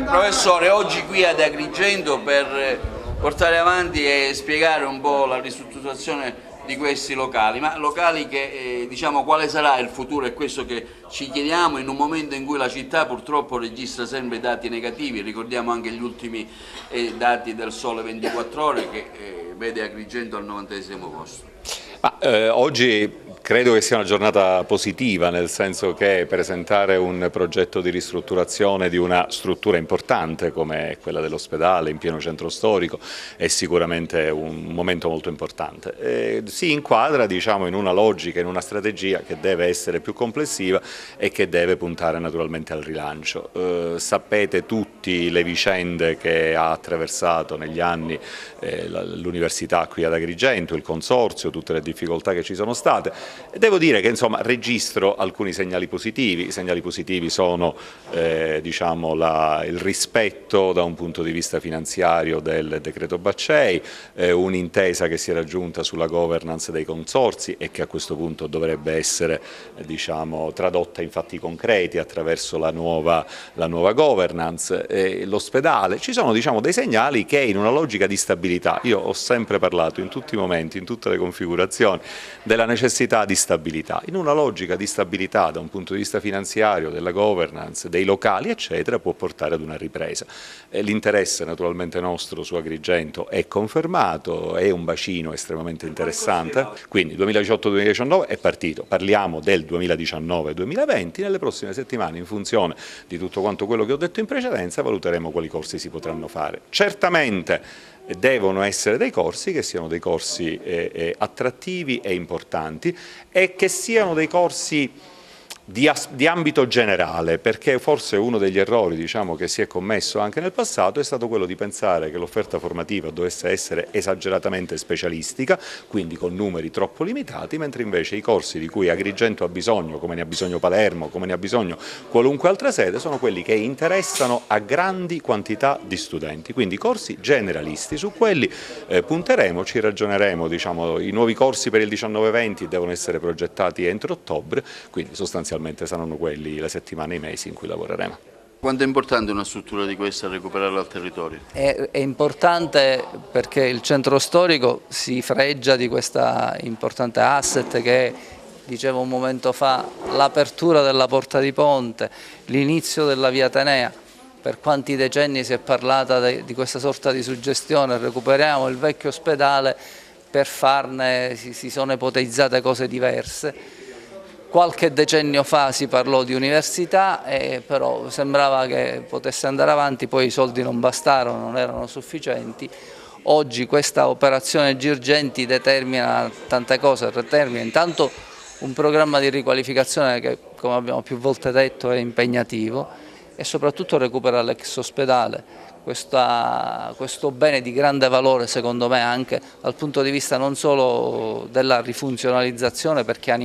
Professore, oggi qui ad Agrigento per portare avanti e spiegare un po' la ristrutturazione di questi locali, ma locali che diciamo quale sarà il futuro, è questo che ci chiediamo in un momento in cui la città purtroppo registra sempre dati negativi. Ricordiamo anche gli ultimi dati del Sole 24 Ore che vede Agrigento al 90° posto. Oggi credo che sia una giornata positiva, nel senso che presentare un progetto di ristrutturazione di una struttura importante come quella dell'ospedale in pieno centro storico è sicuramente un momento molto importante. Si inquadra, diciamo, in una logica, in una strategia che deve essere più complessiva e che deve puntare naturalmente al rilancio. Sapete tutti le vicende che ha attraversato negli anni l'università qui ad Agrigento, il consorzio, tutte le difficoltà che ci sono state. E devo dire che insomma registro alcuni segnali positivi. I segnali positivi sono diciamo, il rispetto da un punto di vista finanziario del decreto Baccei, un'intesa che si è raggiunta sulla governance dei consorzi e che a questo punto dovrebbe essere diciamo, tradotta in fatti concreti attraverso la nuova governance. L'ospedale, ci sono diciamo, dei segnali che in una logica di stabilità, io ho sempre parlato in tutti i momenti, in tutte le configurazioni, della necessità di stabilità. In una logica di stabilità da un punto di vista finanziario, della governance, dei locali eccetera, può portare ad una ripresa. L'interesse naturalmente nostro su Agrigento è confermato, è un bacino estremamente interessante, quindi 2018-2019 è partito, parliamo del 2019-2020, nelle prossime settimane in funzione di tutto quanto quello che ho detto in precedenza valuteremo quali corsi si potranno fare. Certamente devono essere dei corsi che siano dei corsi attrattivi e importanti e che siano dei corsi di ambito generale, perché forse uno degli errori diciamo, che si è commesso anche nel passato è stato quello di pensare che l'offerta formativa dovesse essere esageratamente specialistica, quindi con numeri troppo limitati, mentre invece i corsi di cui Agrigento ha bisogno, come ne ha bisogno Palermo, come ne ha bisogno qualunque altra sede, sono quelli che interessano a grandi quantità di studenti, quindi corsi generalisti. Su quelli punteremo, ci ragioneremo, diciamo, i nuovi corsi per il 19-20 devono essere progettati entro ottobre, quindi sostanzialmente saranno quelli le settimane e i mesi in cui lavoreremo. Quanto è importante una struttura di questa recuperarla al territorio? È importante perché il centro storico si fregia di questa importante asset che, dicevo un momento fa, l'apertura della Porta di Ponte, l'inizio della Via Atenea. Per quanti decenni si è parlata di questa sorta di suggestione, recuperiamo il vecchio ospedale per farne, si sono ipotizzate cose diverse. Qualche decennio fa si parlò di università, però sembrava che potesse andare avanti, poi i soldi non bastarono, non erano sufficienti. Oggi questa operazione Girgenti determina tante cose, determina intanto un programma di riqualificazione che, come abbiamo più volte detto, è impegnativo e soprattutto recupera l'ex ospedale, questo bene di grande valore secondo me anche dal punto di vista non solo della rifunzionalizzazione, perché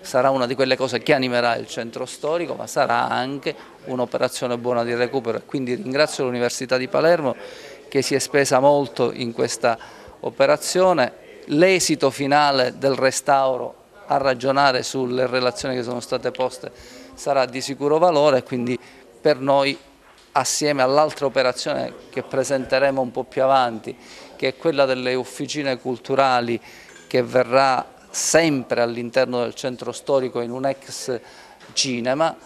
sarà una di quelle cose che animerà il centro storico, ma sarà anche un'operazione buona di recupero. Quindi ringrazio l'Università di Palermo che si è spesa molto in questa operazione. L'esito finale del restauro, a ragionare sulle relazioni che sono state poste, sarà di sicuro valore, quindi per noi, assieme all'altra operazione che presenteremo un po' più avanti, che è quella delle officine culturali, che verrà sempre all'interno del centro storico in un ex cinema,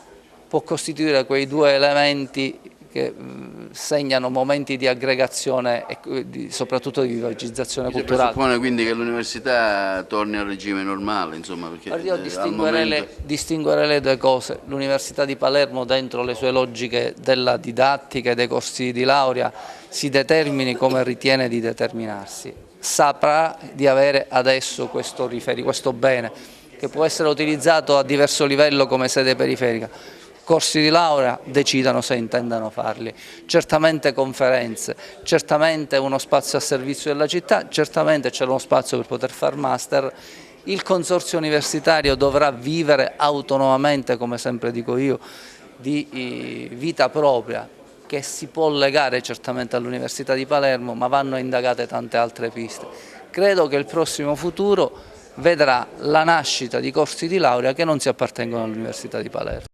può costituire quei due elementi che segnano momenti di aggregazione e soprattutto di vivacizzazione culturale. Si presuppone quindi che l'università torni al regime normale, insomma, perché io distinguerei le due cose. L'Università di Palermo, dentro le sue logiche della didattica e dei corsi di laurea, si determini come ritiene di determinarsi. Saprà di avere adesso questo bene che può essere utilizzato a diverso livello come sede periferica. Corsi di laurea decidano se intendano farli, certamente conferenze, certamente uno spazio a servizio della città, certamente c'è uno spazio per poter fare master. Il consorzio universitario dovrà vivere autonomamente, come sempre dico io, di vita propria, che si può legare certamente all'Università di Palermo, ma vanno indagate tante altre piste. Credo che il prossimo futuro vedrà la nascita di corsi di laurea che non si appartengono all'Università di Palermo.